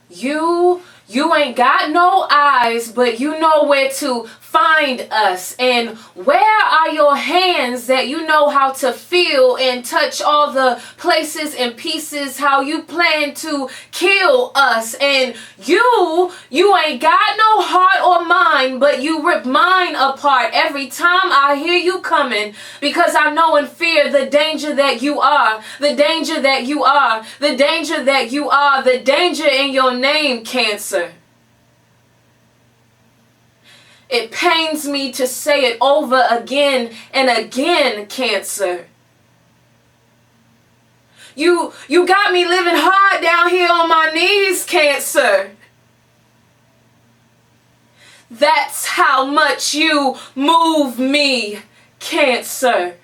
You ain't got no eyes, but you know where to find us. And where are your hands that you know how to feel and touch all the places and pieces how you plan to kill us? And you ain't got no heart or mind, but you rip mine apart every time I hear you coming, because I know and fear the danger that you are, the danger that you are, the danger that you are, the danger in your name, Cancer. It pains me to say it over again and again, Cancer. You got me living hard down here on my knees, Cancer. That's how much you move me, Cancer.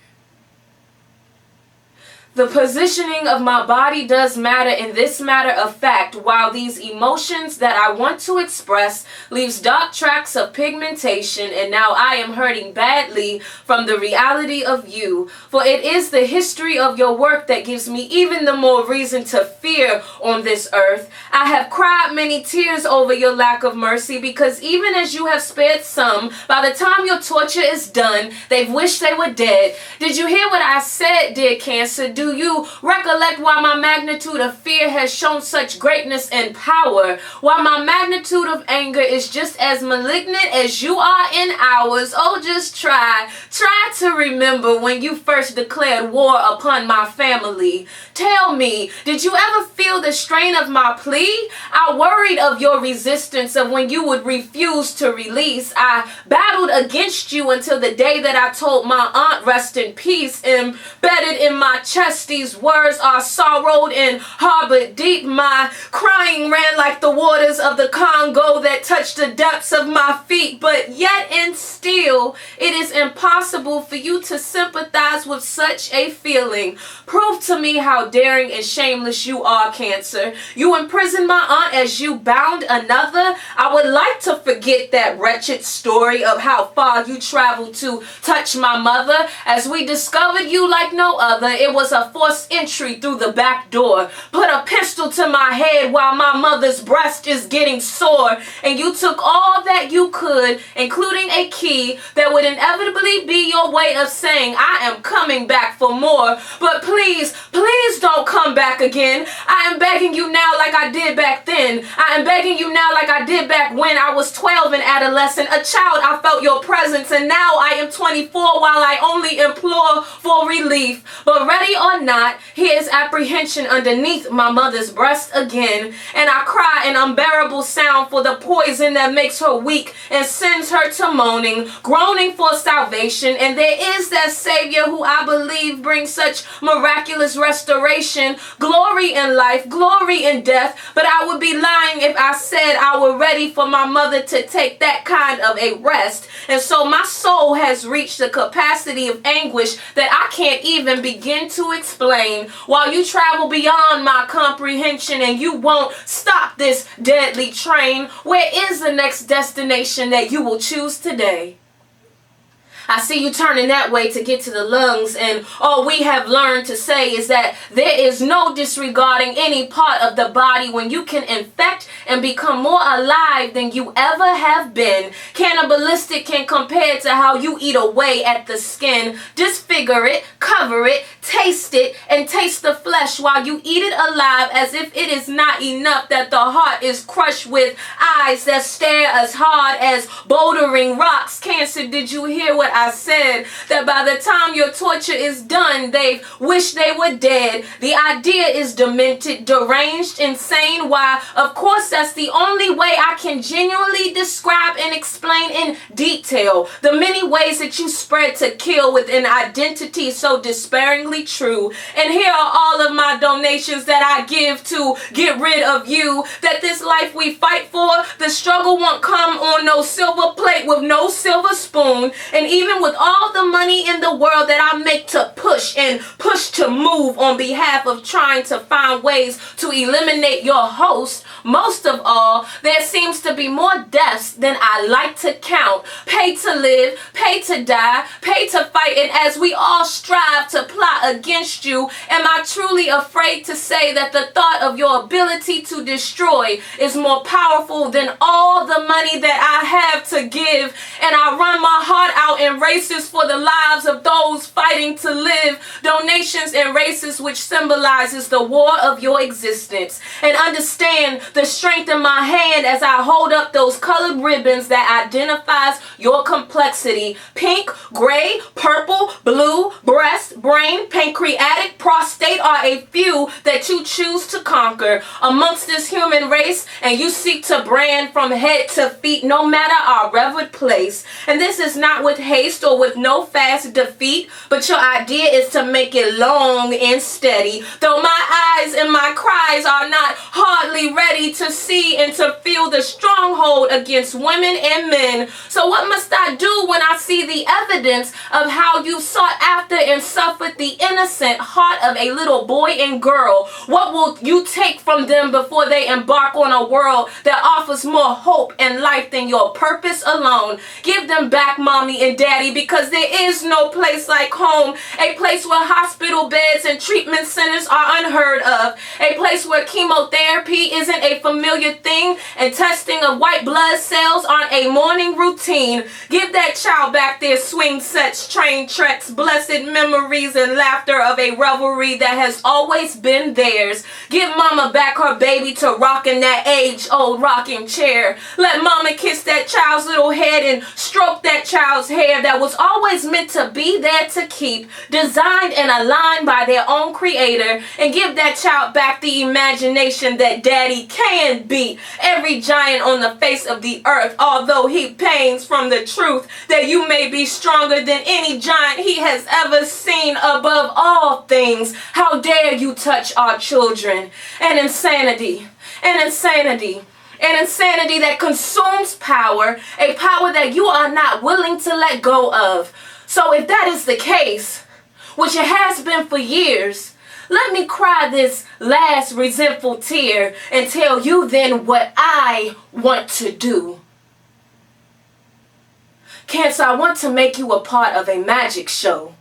The positioning of my body does matter in this matter of fact, while these emotions that I want to express leaves dark tracks of pigmentation, and now I am hurting badly from the reality of you. For it is the history of your work that gives me even the more reason to fear on this earth. I have cried many tears over your lack of mercy, because even as you have spared some, by the time your torture is done, they've wished they were dead. Did you hear what I said, dear Cancer? Do you recollect why my magnitude of fear has shown such greatness and power? Why my magnitude of anger is just as malignant as you are in ours? Oh, just try to remember when you first declared war upon my family. Tell me, did you ever feel the strain of my plea? I worried of your resistance, of when you would refuse to release. I battled against you until the day that I told my aunt, rest in peace. Embedded in my chest, these words are sorrowed and harbored deep. My crying ran like the waters of the Congo that touched the depths of my feet. But yet and still, it is impossible for you to sympathize with such a feeling. Prove to me how daring and shameless you are, Cancer. You imprisoned my aunt as you bound another. I would like to forget that wretched story of how far you traveled to touch my mother. As we discovered you like no other, it was a forced entry through the back door. Put a pistol to my head while my mother's breast is getting sore, and you took all that you could, including a key that would inevitably be your way of saying, I am coming back for more. But please don't come back again. I am begging you now like I did back then. I am begging you now like I did back when I was 12 and adolescent. A child, I felt your presence, and now I am 24 while I only implore for relief. But ready or not, here is apprehension underneath my mother's breast again, and I cry an unbearable sound for the poison that makes her weak and sends her to moaning, groaning for salvation. And there is that Savior who I believe brings such miraculous restoration, glory in life, glory in death. But I would be lying if I said I were ready for my mother to take that kind of a rest. And so my soul has reached the capacity of anguish that I can't even begin to explain, while you travel beyond my comprehension and you won't stop this deadly train. Where is the next destination that you will choose today? I see you turning that way to get to the lungs, and all we have learned to say is that there is no disregarding any part of the body when you can infect and become more alive than you ever have been. Cannibalistic can compare to how you eat away at the skin. Disfigure it, cover it, taste it, and taste the flesh while you eat it alive, as if it is not enough that the heart is crushed with eyes that stare as hard as bouldering rocks. Cancer, did you hear what I said? That by the time your torture is done, they wish they were dead. The idea is demented, deranged, insane. Why, of course, that's the only way I can genuinely describe and explain in detail the many ways that you spread to kill with an identity so despairingly true. And here are all of my donations that I give to get rid of you. That this life we fight for, the struggle won't come on no silver plate with no silver spoon. And even even with all the money in the world that I make to push and push to move on behalf of trying to find ways to eliminate your host, most of all, there seems to be more deaths than I like to count. Pay to live, pay to die, pay to fight, and as we all strive to plot against you, am I truly afraid to say that the thought of your ability to destroy is more powerful than all the money that I have to give, and I run my heart out in races for the lives of those fighting to live, donations and races which symbolizes the war of your existence, and understand the strength in my hand as I hold up those colored ribbons that identifies your complexity. Pink, gray, purple, blue, breast, brain, pancreatic, prostate are a few that you choose to conquer amongst this human race, and you seek to brand from head to feet no matter our revered place. And this is not with haste or with no fast defeat, but your idea is to make it long and steady. Though my eyes and my cries are not hardly ready to see and to feel the stronghold against women and men. So what must I do when I see the evidence of how you sought after and suffered the innocent heart of a little boy and girl? What will you take from them before they embark on a world that offers more hope and life than your purpose alone? Give them back, mommy and daddy, because there is no place like home, a place where hospital beds and treatment centers are unheard of, a place where chemotherapy isn't a familiar thing and testing of white blood cells aren't a morning routine. Give that child back their swing sets, train treks, blessed memories, and laughter of a revelry that has always been theirs. Give mama back her baby to rock in that age-old rocking chair. Let mama kiss that child's little head and stroke that child's hair that was always meant to be there to keep, designed and aligned by their own creator, and give that child back the imagination that daddy can beat every giant on the face of the earth, although he pains from the truth that you may be stronger than any giant he has ever seen. Above all things, how dare you touch our children? An insanity that consumes power, a power that you are not willing to let go of. So if that is the case, which it has been for years, let me cry this last resentful tear and tell you then what I want to do. Cancer, I want to make you a part of a magic show,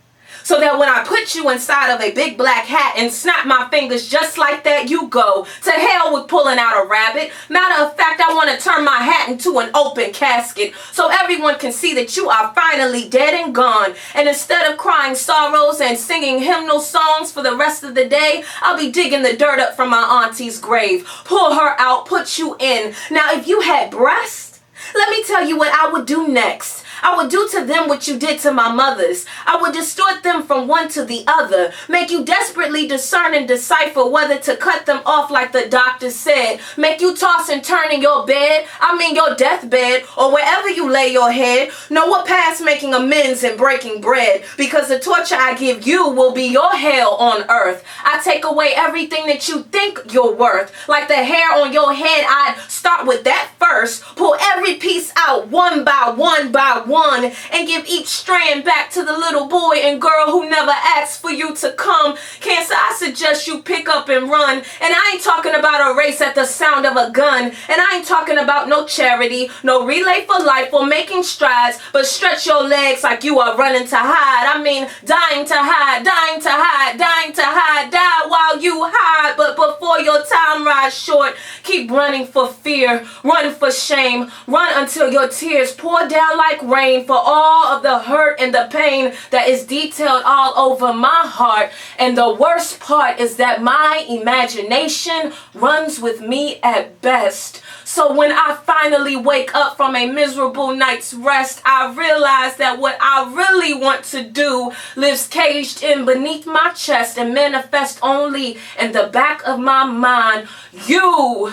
so that when I put you inside of a big black hat and snap my fingers just like that, you go to hell with pulling out a rabbit. Matter of fact, I want to turn my hat into an open casket so everyone can see that you are finally dead and gone. And instead of crying sorrows and singing hymnal songs for the rest of the day, I'll be digging the dirt up from my auntie's grave. Pull her out, put you in. Now, if you had breasts, let me tell you what I would do next. I would do to them what you did to my mothers. I would distort them from one to the other, make you desperately discern and decipher whether to cut them off like the doctor said, make you toss and turn in your bed, your deathbed, or wherever you lay your head. Know what past making amends and breaking bread, because the torture I give you will be your hell on earth. I take away everything that you think you're worth. Like the hair on your head, I'd start with that first, pull every piece out one by one and give each strand back to the little boy and girl who never asked for you to come. Cancer, I suggest you pick up and run. And I ain't talking about a race at the sound of a gun. And I ain't talking about no charity, no relay for life or making strides, but stretch your legs like you are running to hide. Dying to hide, dying to hide, dying to hide. Die while you hide, but before your time rides short, keep running for fear, run for shame, run until your tears pour down like rain for all of the hurt and the pain that is detailed all over my heart. And the worst part is that my imagination runs with me at best. So when I finally wake up from a miserable night's rest, I realize that what I really want to do lives caged in beneath my chest and manifests only in the back of my mind. You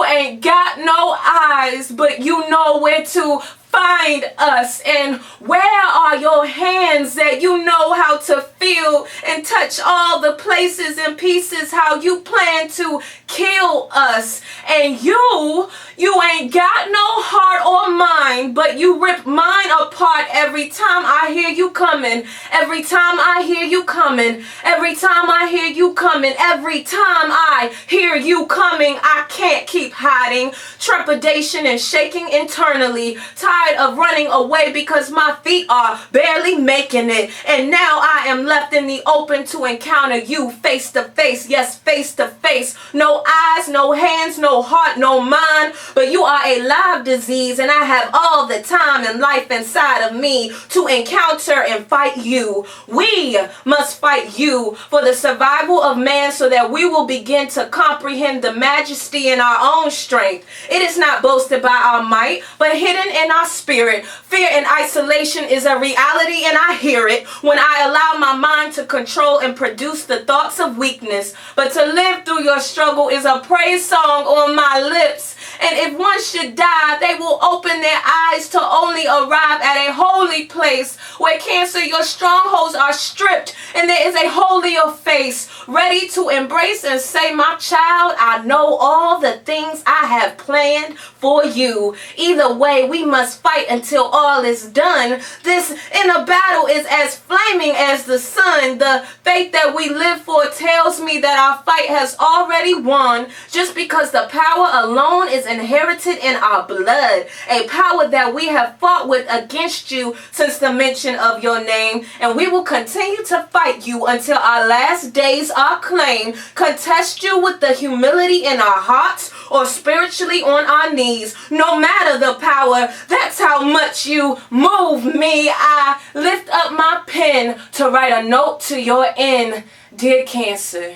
ain't got no eyes, but you know where to find us. And where are your hands that you know how to feel and touch all the places and pieces how you plan to kill us. And you ain't got no heart or mind, but you rip mine apart every time I hear you coming. Every time I hear you coming. Every time I hear you coming. Every time I hear you coming, I can't keep hiding. Trepidation and shaking internally. Tired of running away because my feet are barely making it. And now I am left in the open to encounter you face to face. Yes, face to face. No eyes, no hands, no heart, no mind. But you are a live disease, and I have all the time and life inside of me to encounter and fight you. We must fight you for the survival of man, so that we will begin to comprehend the majesty in our own strength. It is not boasted by our might, but hidden in our spirit. Fear and isolation is a reality, and I hear it when I allow my mind to control and produce the thoughts of weakness. But to live through your struggle is a praise song on my lips. And if one should die, they will open their eyes to only arrive at a holy place where cancer, your strongholds are stripped, and there is a holier face ready to embrace and say, my child, I know all the things I have planned for you. Either way, we must fight until all is done. This inner battle is as flaming as the sun. The faith that we live for tells me that our fight has already won, just because the power alone is inherited in our blood, a power that we have fought with against you since the mention of your name, and we will continue to fight you until our last days are claimed. Contest you with the humility in our hearts or spiritually on our knees. No matter the power, that's how much you move me. I lift up my pen to write a note to your end. Dear Cancer,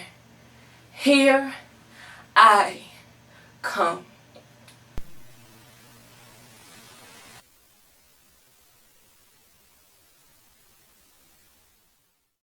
here I come.